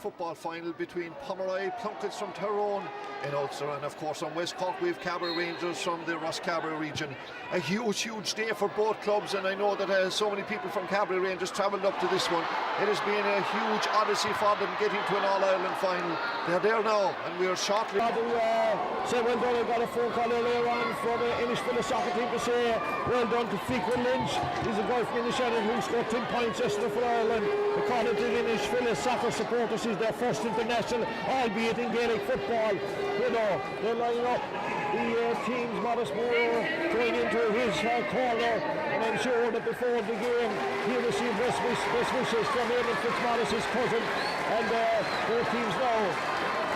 football final between Pomeroy, Plunketts from Tyrone in Ulster, and of course on West Cork we have CarberyRangers from the Carbery region. A huge day for both clubs, and I know that so many people from CarberyRangers travelled up to this one. It has been a huge odyssey for them getting to an All-Ireland final. They're there now, and we are shortly... Say well done. I got a phone call earlier on from the Innisfil soccer team to say well done to Fiacre Lynch. He's a guy from Innisfil who scored 10 points yesterday for Ireland. According to the Innisfil soccer supporters, he's their first international, albeit in Gaelic football. You know, they're lining up the teams Modest Moore going into his corner, and I'm sure that before the game he'll receive best wishes from Eamon Fitzmaurice, his cousin, and both teams now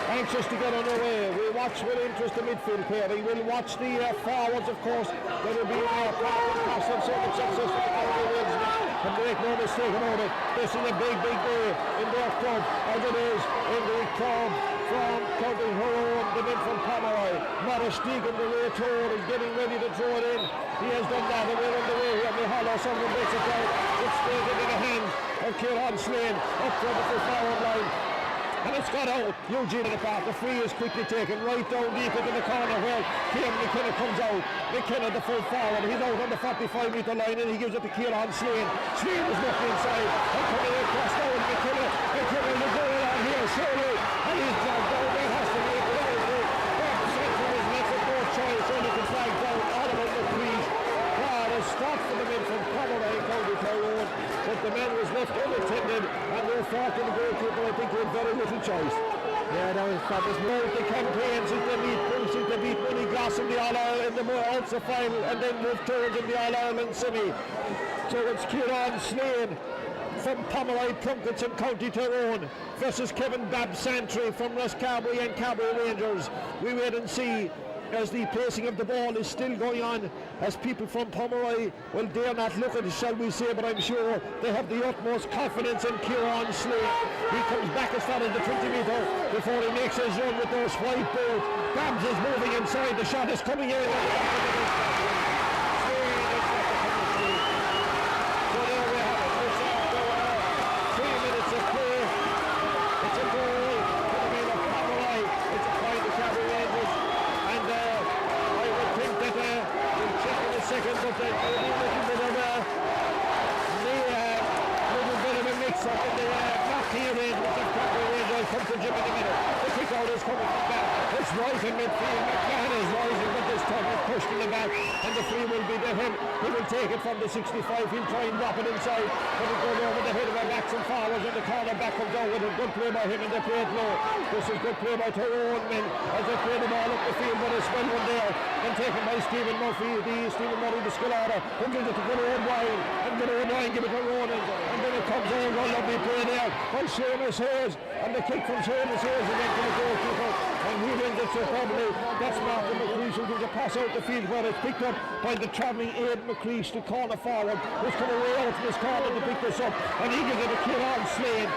anxious to get underway. We watch with interest the midfield pairing. We'll watch the forwards, of course. There will be a pass and so much success for the CarberyRangers. And make no mistake about it, this is a big day in their club, as it is in the club from County Tyrone, the men from Pomeroy. Modest Deegan, the way toward, is getting ready to throw it in. He has done that, and we're on the way here. Mihala, someone makes it down. It's straight into the hand of Kieran Slane, up to the forward line. And it's got out. Eugene in the back. The free is quickly taken right down deep into the corner where Ciaran McKenna comes out. McKenna, the full forward. He's out on the 45-metre line, and he gives it to Kieran Slane. Slane is looking inside. And coming across now with McKenna. McKenna will go on here, surely. And he's dragged down. That has to be a goal. Back central is left with no choice. Only to flag down Oliver McCreed. A stop for the men from Pomeroy, County Tyrone, but the man was left unattended, and they're far to the goalkeeper. I think he had very little choice. Yeah, that was more of the campaign since they beat Money Glass in the All-Ireland, in the Ulster final, and then moved towards in the All-Ireland semi. So it's Kieran Slane from Pomeroy, Plunketts and County Tyrone versus Kevin Babsantry from Carbery and CarberyRangers. We wait and see as the placing of the ball is still going on, as people from Pomeroy, well, dare not look at it, shall we say, but I'm sure they have the utmost confidence in Kieran Slane. He comes back as far as the 20-metre before he makes his run with those white boots. Babs is moving inside, the shot is coming in. So there we have it. It's after 3 minutes of play. It's a goal for the men of Pomeroy. It's a point to CarberyRangers. We'll check in a second, but there's a little bit of a mix-up in the knock here in with the CarberyRangers. Come to Jim in a minute. The kick out is coming from back. It's right in midfield. McCann is rising, but this time it's pushed in the back, and the free will be to him. He will take it from the 65. He'll try and drop it inside, but it goes over the head of our backs and forwards, and the corner back comes out with a good play by him, and they play it low. This is good play by Tyrone men as they play the ball up the field, but it's well one there, and taken by Stephen Murphy, the Skillada, who gives it to good old Ryan, and good old Ryan give it to Ronan, and then it comes over, a lovely play there by Seamus Hayes, and the kick from Seamus Hayes again to the goalkeeper, and he wins it superbly. That's Martin McCreesh who gives a pass out the field, where it's picked up by the travelling Aid McCreesh, the corner forward, who's coming way out from his corner to pick this up, and he gives it to Kieran Slane.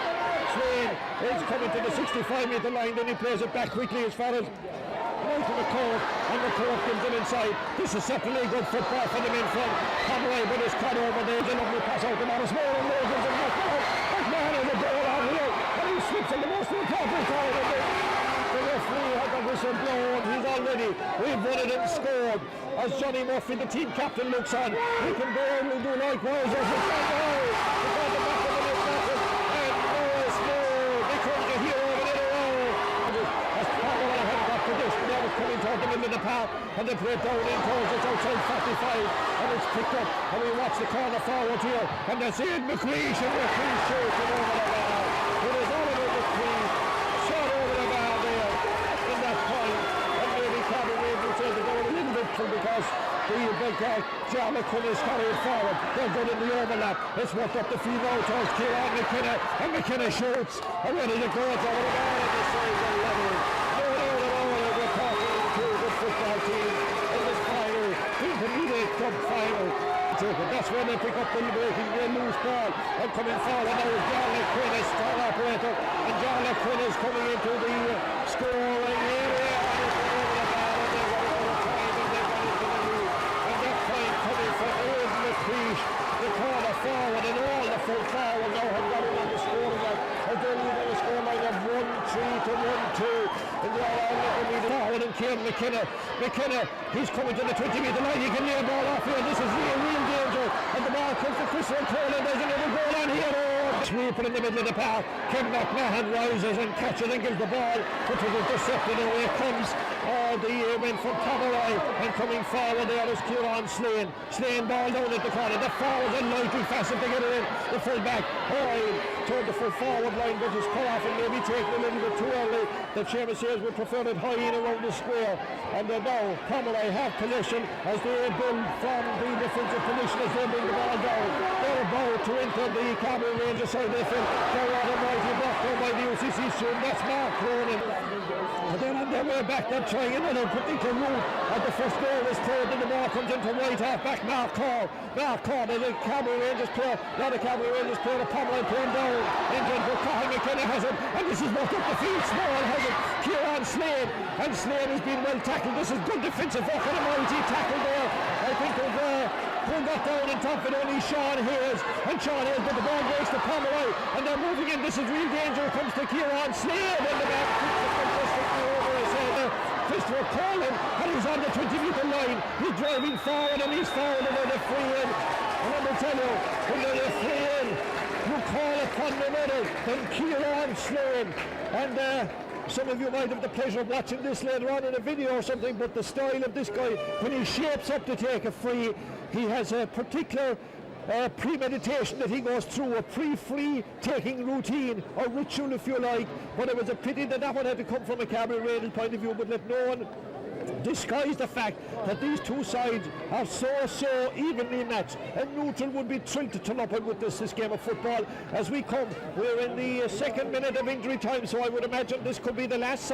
Slane is coming to the 65-metre line, then he plays it back quickly as far as right to the court, and the court gives it inside. This is certainly good football for the men from Pomeroy, but it's cut over there. There's a lovely pass out to Modest Moore, and Moses and McMahon has a goal out here, and he slips in the most important time of it. The referee had the whistle blown. He's already rebutted and scored. As Johnny Murphy, the team captain, looks on, he can go and do likewise. As it's not goal. It's on the back of the net basket, and Morris Moore becomes a hero of it in a row. As Pomeroy had got to this, but now it's coming toward the middle of the path, and they play it down in towards it's outside 45, and it's picked up, and we watch the corner forward here, and that's Ian McLeish, and McLeish shoots it over the bar. It is Oliver McLeish shot over the bar there in that point, and maybe CarberyRangers said to go a little bit through because the big guy, John McQuinn, is carried forward. They're good in the overlap. It's worked up the field now towards Kieran McKenna, and McKenna shoots, and ready to go. It's over the bar, and the sides are level. We're talking to the football team in this final, intermediate club final. That's when they pick up the breaking, the loose ball, and coming forward now is John McQuinn, a star operator, and John McQuinn is coming into the scoring area, and it's over the bar, and they're going to go time, and they're going into the lead, and that point coming from Ian McLeish, the corner forward, and all the full forward now have got it on the scoring line, and they're leaving the score line of McKenna, he's coming to the 20-metre line. He can lay a ball off here. This is real danger. And the ball comes to Chris O'Connor. There's another goal on here. Sweeper in the middle of the park. Ken McMahon rises and catches and gives the ball, but it was intercepted. Away comes the men from Cabaret, and coming forward there is Kieran Slane. Slane ball down at the corner. The forwards are lightly faster to get it in. The full back toward the full forward line, but it's cut off and maybe taken a little bit too early. The chairman says we prefer it high in around the square. And now Cabaret have possession as they build from the defensive position as they bring the ball down. They're about to enter the CarberyRangers side. They feel they're on a mighty block by the UCC student. That's Mark Cronin. And then on their way back, they're trying another particular route. And the first goal is cleared, and the ball comes into right half back. Mark Corr is a CarberyRangers player. Not a CarberyRangers player. The Pomeroy playing down. Engine for Cathal McKenna has it. And this is worked up the field. Small has it. Kieran Slade. And Slade has been well tackled. This is good defensive work and a mighty tackle there. I think of pulled that down on top of it, only Sean Hayes. And Sean Hayes, but the ball breaks to Pomeroy. And they're moving in. This is real danger. It comes to Kieran Slade in the back. Christopher Collin, and he's on the 20-metre line. He's driving forward and he's forward and they're free in. And I will tell you, when they're free in, you call upon the middle, then Kieran Slane. And some of you might have the pleasure of watching this later on in a video or something, but the style of this guy, when he shapes up to take a free, he has a particular premeditation that he goes through, a pre-free taking routine or ritual if you like, but it was a pity that that one had to come from a CarberyRangers point of view, but let no one disguise the fact that these two sides are so evenly matched, and neutral would be thrilled to turn up with this game of football. As we come, we're in the second minute of injury time, so I would imagine this could be the last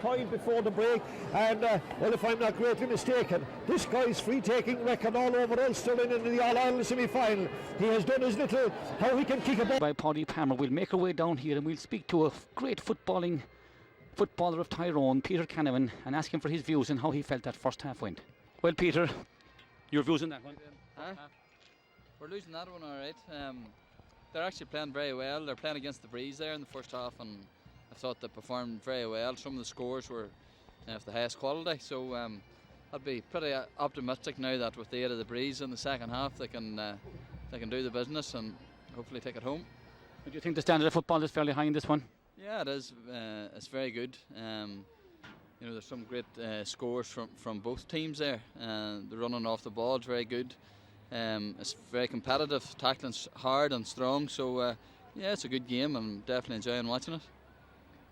point before the break. And well, if I'm not greatly mistaken, this guy's free taking record all over Ulster and in the All-Ireland semi-final, he has done his little how he can kick a ball. By Paddy Palmer, we'll make our way down here and we'll speak to a great footballer of Tyrone, Peter Canavan, and ask him for his views on how he felt that first half went. Well, Peter, your views on that one? We're losing that one, all right. They're actually playing very well. They're playing against the breeze there in the first half, and I thought they performed very well. Some of the scores were of the highest quality, so I'd be pretty optimistic now that with the aid of the breeze in the second half, they can do the business and hopefully take it home. Do you think the standard of football is fairly high in this one? Yeah, it is. It's very good. There's some great scores from both teams there. The running off the ball is very good. It's very competitive, tackling's hard and strong. So yeah, it's a good game. I'm definitely enjoying watching it.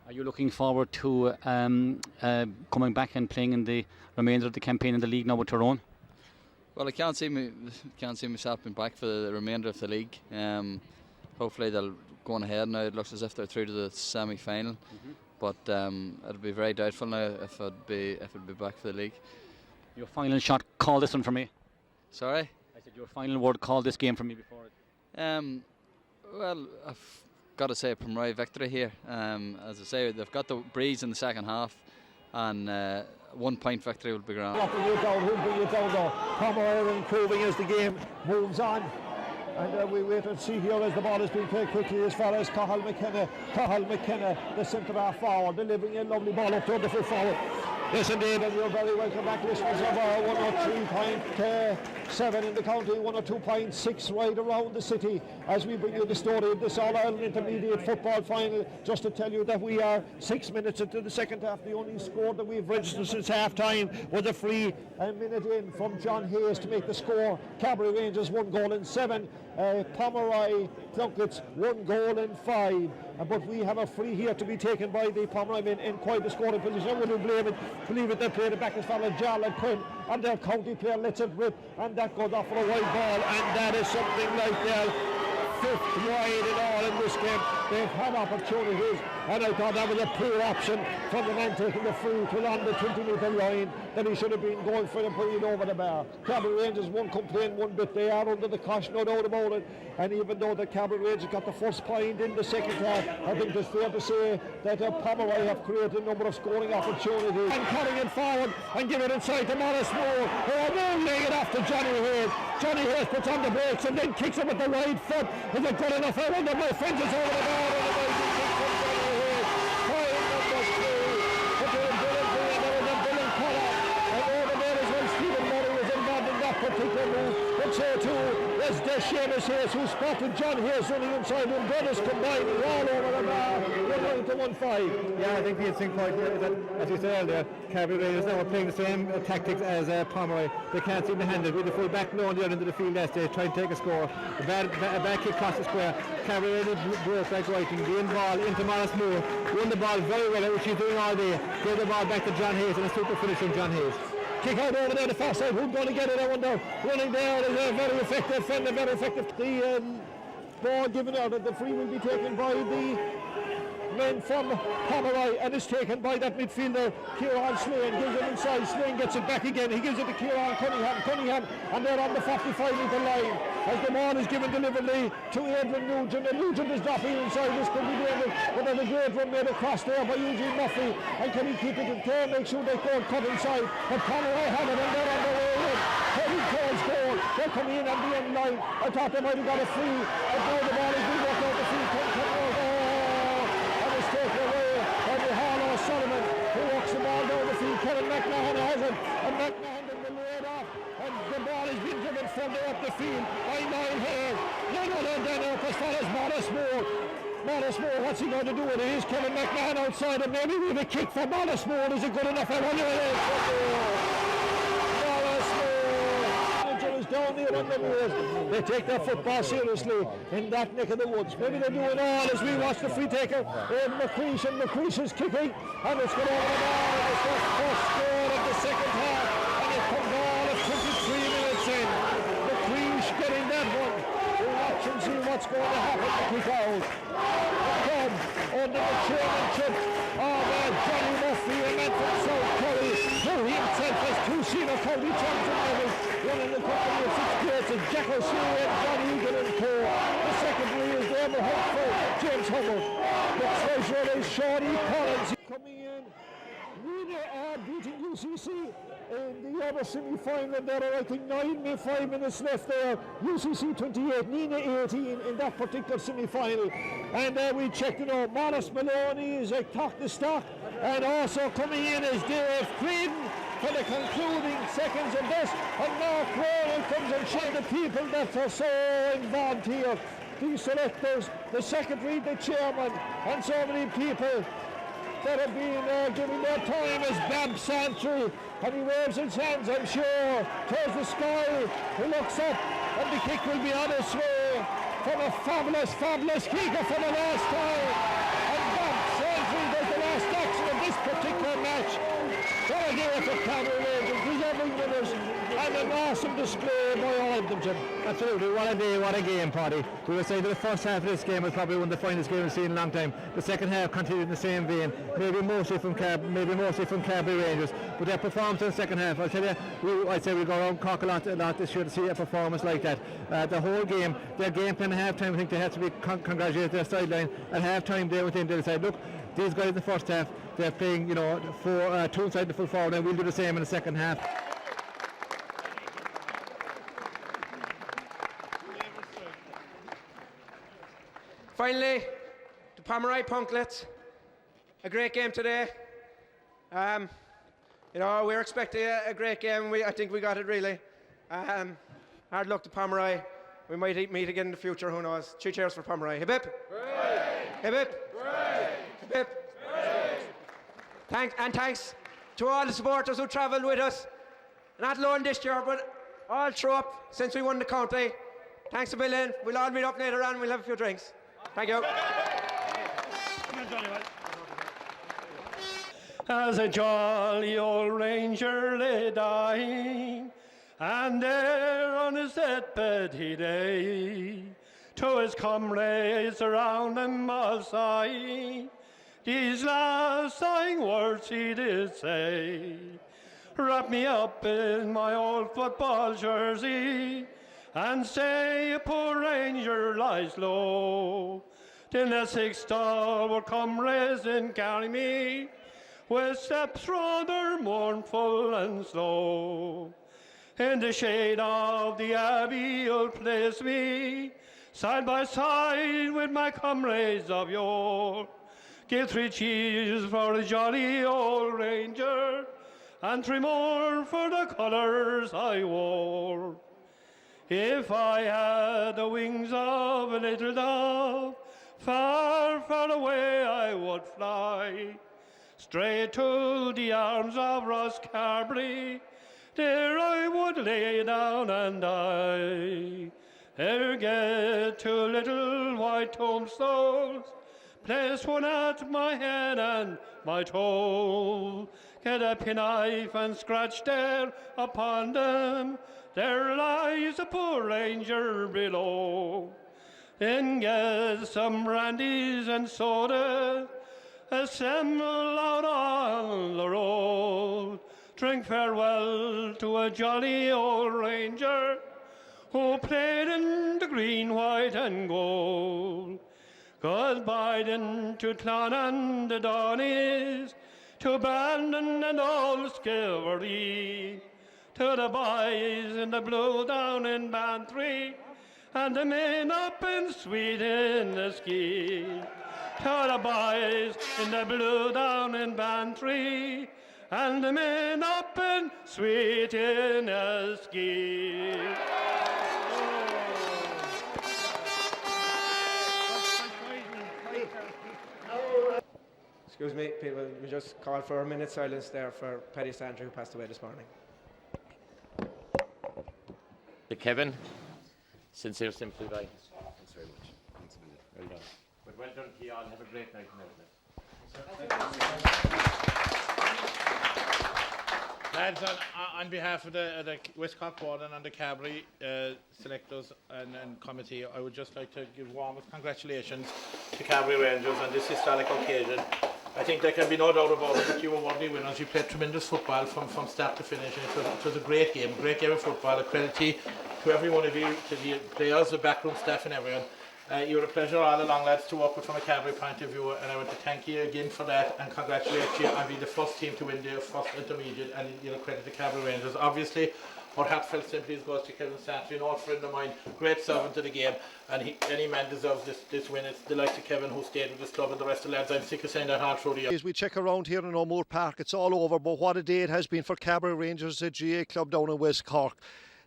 Are you looking forward to coming back and playing in the remainder of the campaign in the league now with Tyrone? Well, I can't see myself being back for the remainder of the league. Hopefully they'll go on ahead now. It looks as if they're through to the semi-final, but it'll be very doubtful now if it'd be back for the league. Your final shot, call this one for me. Sorry? I said your final word, call this game for me before it. Well, I've got to say a Pomeroy victory here. As I say, they've got the breeze in the second half, and 1 point victory will be grand. Who'll bring you down though? Pomeroy improving as the game moves on. And we wait and see here as the ball is being played quickly as far as Cathal McKenna, the centre half forward, delivering a lovely ball up to the full forward. Yes, indeed, and you're very welcome back, listeners of 103.7 in the county, 102.6 right around the city, as we bring you the story of this All-Ireland Intermediate Football Final. Just to tell you that we are 6 minutes into the second half. The only score that we've registered since half-time was a free minute in from John Hayes to make the score. CarberyRangers 1 goal in 7, Pomeroy Plunketts 1 goal in 5. But we have a free here to be taken by the Pomeroy men in quite a scoring position. I wouldn't believe it. They played it back as far as Jarlath Quinn, and their county player lets it rip, and that goes off for a wide ball, and that is something like their 5th wide in all in this game. They've had opportunities, and I thought that was a poor option from the man taking the free to on the 20-metre line, that he should have been going for it and putting it over the bar. CarberyRangers won't complain one bit. They are under the cosh, no doubt about it. And even though the CarberyRangers got the first point in the second half, I think it's fair to say that Pomeroy have created a number of scoring opportunities. And cutting it forward and give it inside to Morris Moore, who are now laying it off to Johnny Hayes. Johnny Hayes puts on the brakes and then kicks it with the right foot. Is it good enough? I wonder, my friends, it's over the bar. as Seamus Hayes, who spotted John Hayes running inside him. Brothers combining all over the bar. 1-9 to 1-5. Yeah, I think the interesting point here is that, as you said earlier, CarberyRangers now are playing the same tactics as Pomeroy. They can't seem to handle it with the full back low on the other end of the field yesterday, trying to take a score. A bad kick across the square. CarberyRangers broke like Whiting, the in ball into Morris Moore, won the ball very well, which he's doing all day. Gave the ball back to John Hayes, and a super finish from John Hayes. Kick out over there, the far side. Who's going to get it? I wonder. Running there is a very effective fender, very effective. The ball given out, the free will be taken by the men from Pomeroy, and is taken by that midfielder Kieran Slane. Gives it inside, Slane gets it back again. He gives it to Kieran Cunningham, and they're on the 45-metre line as the ball is given deliberately to Adrian Nugent, and Nugent is dropping inside. This could be dangerous, but there's a great run made across there by Eugene Murphy, and can he keep it in turn, make sure they don't cut inside, but Pomeroy have it, and they're on the way in. Heavy Cole's goal, they're coming in on the end line. I thought they might have got a free, but now the ball is being worked out the free. Taken away by the Harlow Solomon, who walks the ball down the field. Kevin McMahon has it, and McMahon then will lay it off, and the ball has been driven further up the field by Niall Hare. None other than as far as Morris Moore. Morris Moore, what's he going to do with it? Is Kevin McMahon outside, and maybe with a kick for Morris Moore. Is it good enough? I wonder it is. Morris Moore is down there on the moors. They take their football seriously in that neck of the woods. Maybe they're doing all as we watch the free taker. McCreesh, and McCreesh is kicking, and it's going over the ball. It's the first score of the second half, and it comes all of 23 minutes in. McCreesh getting that one. We'll watch and see what's going to happen to kick out. Come under the chairmanship of Johnny Murphy, a man from South Kerry, who himself has two senior county champions, one in the company of 6 grades, and Jack O'Shea and John Egan and Co. The secondary is there, the hopeful James Hubbard. The treasurer is Shawnee Collins coming in. Winner are beating UCC in the other semi-final. There are, I think, 5 minutes left there. UCC 28, Nina 18 in that particular semi-final. And we checked it out. Morris Maloney is a talk the stock, and also coming in is Dave Creedon for the concluding seconds of this. And Mark Royal comes and shows the people that are so involved here. The selectors, the secretary, the chairman, and so many people that have been giving their time as Bab Santry, and he waves his hands, I'm sure, towards the sky. He looks up, and the kick will be on its way from a fabulous kicker for the last time. And Bab Santry does the last action of this particular match. What a game for CarberyRangers, deserving winners, and an awesome display by all of them, Jim. Absolutely, what a day, what a game, Paddy. We were saying that the first half of this game was probably one of the finest games we've seen in a long time. The second half continued in the same vein, maybe mostly from CarberyRangers, but their performance in the second half, I'll tell you, I'd say we'll go around Cork a lot this year to see a performance like that. The whole game, their game plan at half time, I think they have to be congratulated their sideline. At half time they went in, they decided, look, these guys in the first half, they're playing, two inside the full forward, and we'll do the same in the second half. Finally, the Pomeroy Plunketts, a great game today. We were expecting a great game. I think we got it really. Hard luck to Pomeroy. We might meet again in the future, who knows. 2 cheers for Pomeroy. Hip hip. Hooray! Hip hip. Hooray! Hip hip. Hooray! Thanks to all the supporters who travelled with us. Not alone this year, but all through up since we won the county. Thanks a million. We'll all meet up later on. We'll have a few drinks. Thank you. As a jolly old ranger lay dying, and there on his deathbed he lay, to his comrades around him all sighing, these last dying words he did say: wrap me up in my old football jersey, and say a poor ranger lies low, till the 6 stalwart comrades then carry me, with steps rather mournful and slow. In the shade of the abbey you'll place me, side by side with my comrades of yore. Give 3 cheers for the jolly old ranger, and 3 more for the colours I wore. If I had the wings of a little dove, far, far away I would fly, straight to the arms of Ross Carbery. There I would lay down and die. Ere get two little white tombstones, place one at my head and my toe. Get a penknife and scratch there upon them. There lies a poor ranger below. Then get some brandies and soda, assemble out on the road. Drink farewell to a jolly old ranger who played in the green, white and gold. Goodbye then to Clon and the Donnies, to Brandon and old Skilvery, to the boys in the blue down in Bantry, and the men up in Sweet in the Ski. To the boys in the blue down in Bantry, and the men up in Sweet in the Ski. Excuse me, people, we just call for a minute's silence there for Paddy Sandry, who passed away this morning. To Kevin, sincere sympathy. Thanks very much. Well done. But well done to you all. Have a great night. Lads, on behalf of the West Cork board and the Carbery selectors and committee, I would just like to give warmest congratulations to CarberyRangers on this historic occasion. I think there can be no doubt about it that you were worthy winners. You played tremendous football from start to finish, and it was a great game of football. A credit to every one of you, to the players, the backroom staff and everyone. You were a pleasure all along, lads, to work with from a Carbery point of view, and I want to thank you again for that and congratulate you on being the first team to win the first intermediate, and credit to CarberyRangers. Obviously, our heartfelt sympathies goes to Kevin Santry, an old friend of mine, great servant to the game, and any man deserves this win. It's the likes of Kevin who stayed with this club, and the rest of the lads. I'm sick of saying that hard through the years. As we check around here in O'Moore Park, it's all over, but what a day it has been for CarberyRangers, the GA club down in West Cork.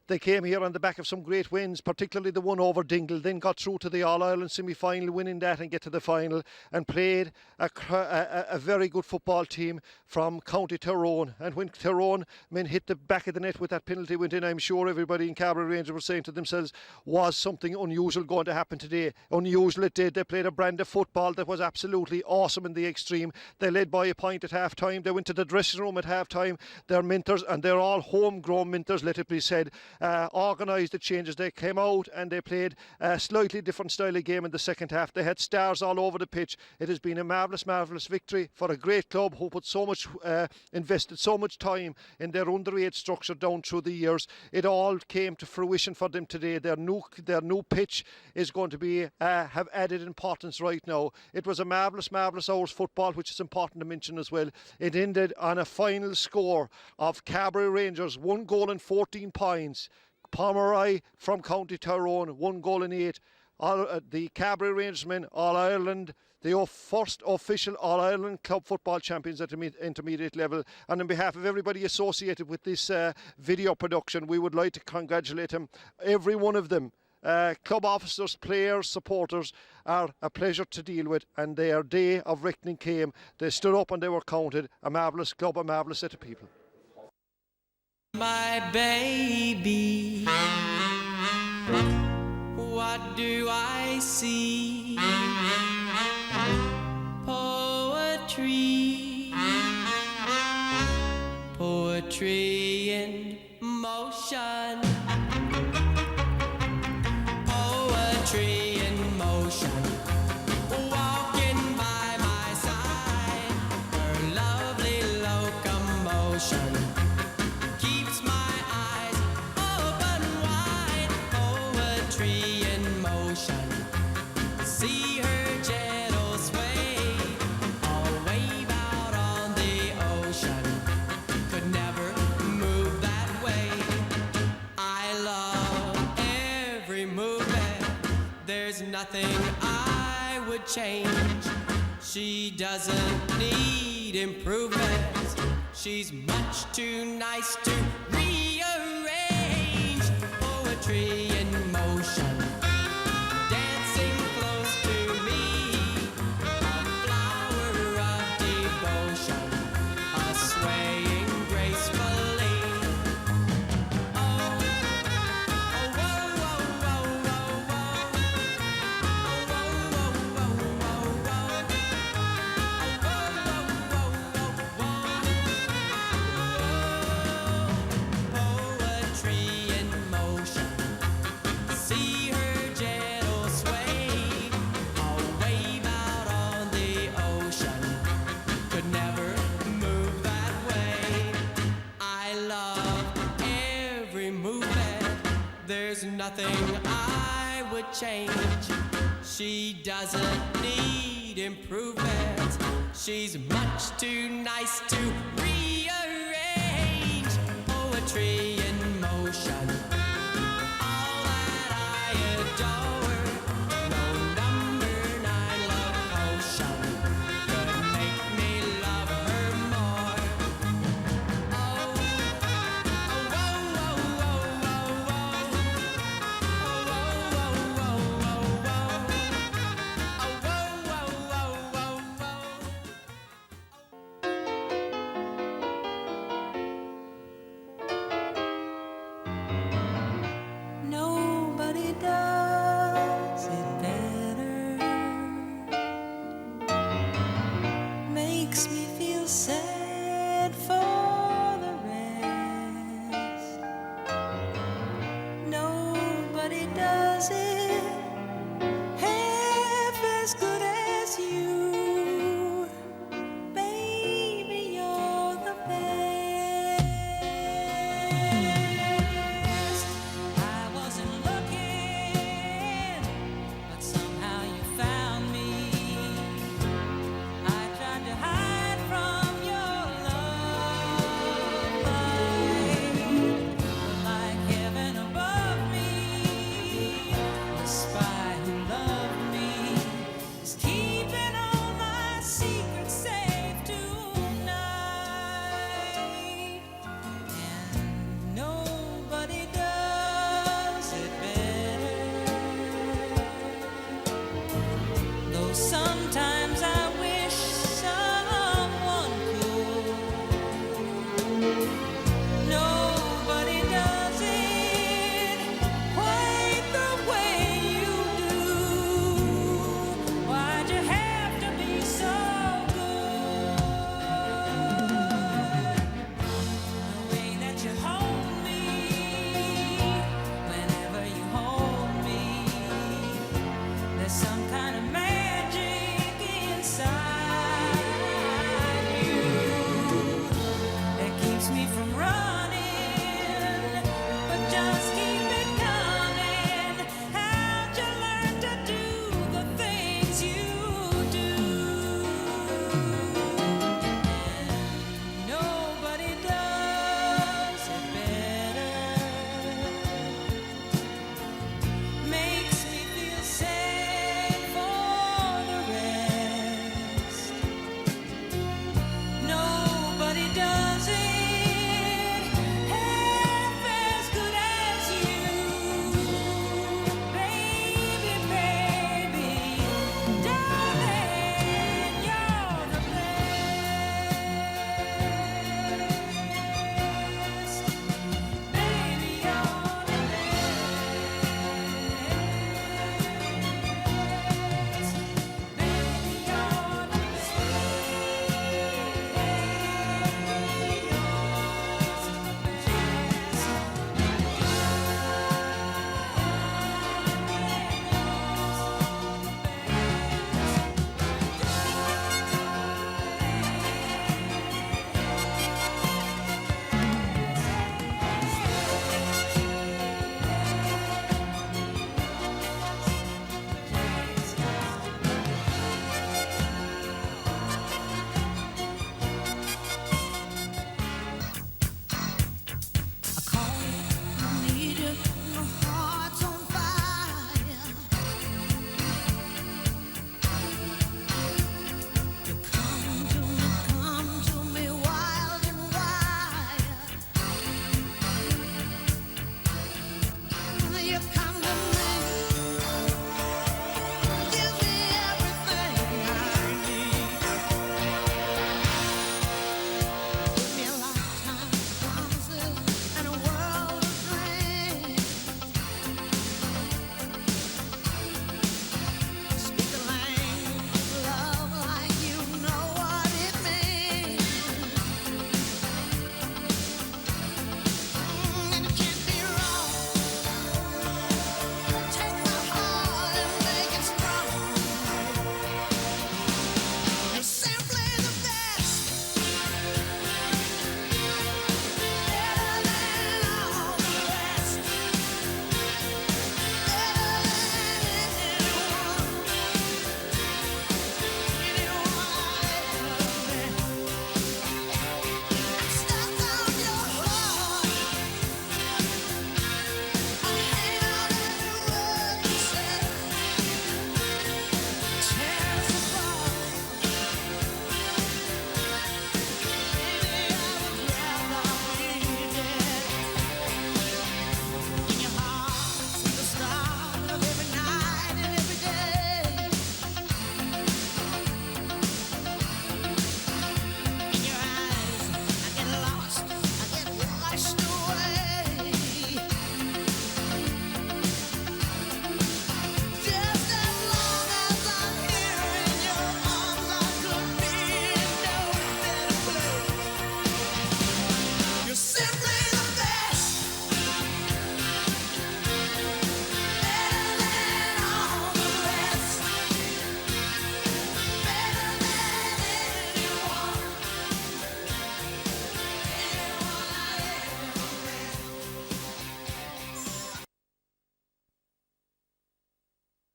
They came here on the back of some great wins, particularly the one over Dingle, then got through to the All-Ireland semi-final, winning that and get to the final, and played a very good football team from County Tyrone. And when Tyrone men hit the back of the net with that penalty went in, I'm sure everybody in CarberyRangers were saying to themselves, was something unusual going to happen today? Unusual it did. They played a brand of football that was absolutely awesome in the extreme. They led by a point at half-time. They went to the dressing room at half-time. They're mentors, and they're all homegrown mentors, let it be said. Organised the changes. They came out and they played a slightly different style of game in the second half. They had stars all over the pitch. It has been a marvellous victory for a great club who put so much, invested so much time in their underage structure down through the years. It all came to fruition for them today. Their new pitch is going to be have added importance right now. It was a marvellous hours football, which is important to mention as well. It ended on a final score of CarberyRangers 1 goal and 14 points. Pomeroy from County Tyrone 1 goal and 8. The CarberyRangers men All-Ireland, the first official All-Ireland club football champions at the intermediate level. And on behalf of everybody associated with this video production, we would like to congratulate them, every one of them. Club officers, players, supporters are a pleasure to deal with, and their day of reckoning came. They stood up and they were counted. A marvellous club, a marvellous set of people. My baby, what do I see? Poetry, poetry in motion. Poetry in motion. Walking by my side, her lovely locomotion keeps my eyes open wide. Poetry in motion. See her gentle sway, all wave out on the ocean. Could never move that way. I love every movement. There's nothing I would change. She doesn't need improvement. She's much too nice to rearrange. Poetry poetry in motion, dancing close to me, a flower of devotion, a swaying gracefully. Oh, oh, whoa, whoa, whoa, whoa, whoa. Oh, whoa, whoa, whoa, whoa, whoa. Poetry in motion, see her gentle sway, a wave out on the ocean, could never move that way. I love every movement, there's nothing I would change. She doesn't need improvement, she's much too nice to rearrange. Poetry in motion, all that I adore. No number 9 love potion could make me love her more. Oh, oh, whoa, whoa, whoa, whoa, whoa. Oh, whoa, whoa, whoa, whoa, whoa. Oh, whoa, whoa, whoa, whoa, whoa. Nobody does it better. Makes me feel sad for the rest. Nobody does it half as good as you. Baby, you're the best. I wasn't looking, but somehow you found me. I tried to hide from your love light, but like heaven above me, the spy who loved me is keeping all my secrets safe tonight. And nobody does it better. Though sometimes I wish someone could. Nobody does it quite the way you do. Why'd you have to be so good? The way that you hold me, whenever you hold me, there's some kind of